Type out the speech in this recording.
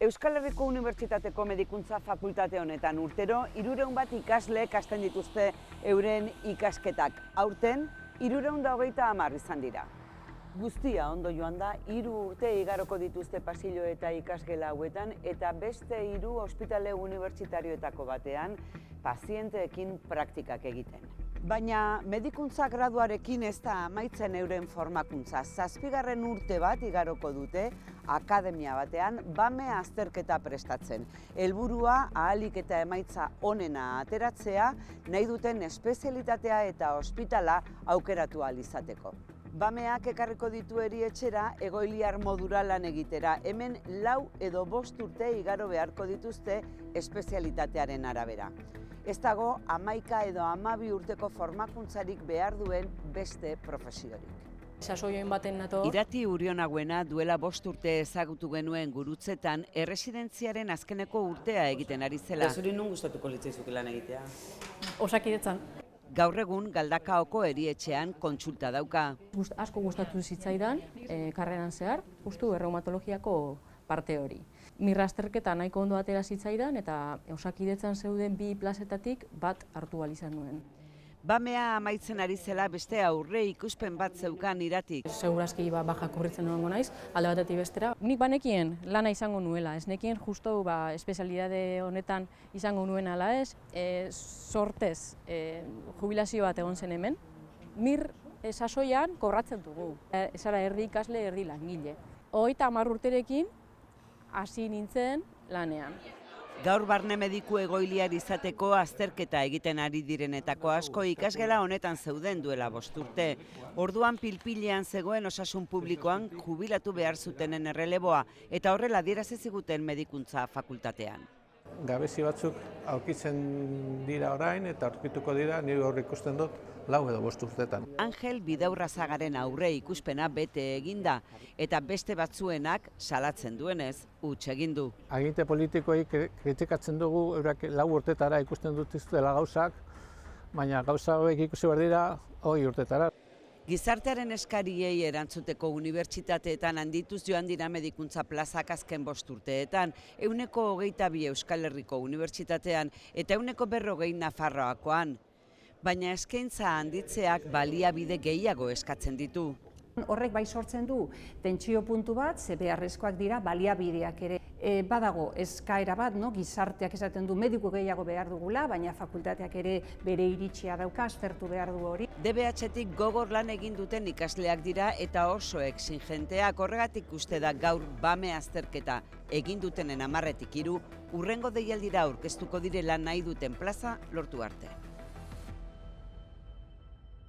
Euskal Herriko Unibertsitateko Medikuntza Fakultate honetan urtero 300 bat ikasle ikasten dituzte euren ikasketak. Aurten 330 izan dira. Guztia ondo joan da, 3 urte igaroko dituzte pasillo eta ikasgela hauetan eta beste 3 ospitale unibertsitarioetako batean pazienteekin praktikak egiten. Baina medikuntza graduarekin ez da amaitzen euren formakuntza. 7. urte bat igaroko dute akademia batean BAME azterketa prestatzen. Helburua ahalik eta emaitza onena ateratzea, nahi duten espezialitatea eta ospitala aukeratu ahal izateko. BAMEak ekarriko ditu erietxera egoiliar modura lan egitera. Hemen 4 edo 5 urte igaro beharko dituzte espezialitatearen arabera. Ez dago 11 edo 12 urteko formakuntzarik behar duen beste profesiorik. Sasoioen baten nator. Irati Urionaguena duela 5 urte ezagutu genuen Gurutzetan erresidentziaren azkeneko urtea egiten ari zela. Zuri non gustatuko litzaizuke lan egitea? Osakidetzan. Gaur egun Galdakaoko erietxean kontsulta dauka. Asko gustatu zitzaidan, karreran zehar, justu reumatologiako parte hori. Mirrazterketa nahiko ondo atera zitzaidan eta Osakidetzan zeuden 2 plazetatik bat hartu ahal izan nuen. BAMEa amaitzen ari zela beste aurre ikuspen bat zeukan Iratik. Segurazki bajak urritzen nongo naiz, alde batetik bestera. Nik banekien lana izango nuela, ez nekien justu espezialidade honetan izango nuen ala ez, sortez jubilazio bat egon zen hemen. Mir sasoian kobratzen dugu, ezara erdi ikasle, erdi langile. 30 urterekin hasi nintzen lanean. Gaur barne mediku egoiliar izateko azterketa egiten ari direnetako asko ikasgela honetan zeuden duela 5 urte. Orduan pilpilean zegoen osasun publikoan jubilatu behar zutenen erreleboa eta horrela adierazi ziguten medikuntza fakultatean. Gabezi batzuk aurkitzen dira orain eta aurkituko dira nire gaur ikusten dut 4 edo 5 urtetan. Angel Bidaurrazagaren aurre ikuspena bete eginda eta beste batzuenak salatzen duenez huts egin du. Aginte politikoei kritikatzen dugu eurak 4 urtetara ikusten dituztela gauzak, baina gauza hauek ikusi behar dira 20 urtetara. Gizartearen eskariei erantzuteko unibertsitateetan handituz joan dira medikuntza plazak azken 5 urteetan, 122 Euskal Herriko Unibertsitatean eta 140 Nafarroakoan. Baina eskaintza handitzeak baliabide gehiago eskatzen ditu. Horrek bai sortzen du tentsio puntu bat, ze beharrezkoak dira baliabideak ere. Badago eskaera bat, gizarteak esaten du mediku gehiago behar dugula, baina fakultateak ere bere iritsia dauka, aztertu behar du hori. DBH-tik gogor lan egin duten ikasleak dira eta oso exigenteak, horregatik uste da gaur BAME azterketa egin dutenen 10-etik 3 hurrengo deialdira aurkeztuko direla nahi duten plaza lortu arte.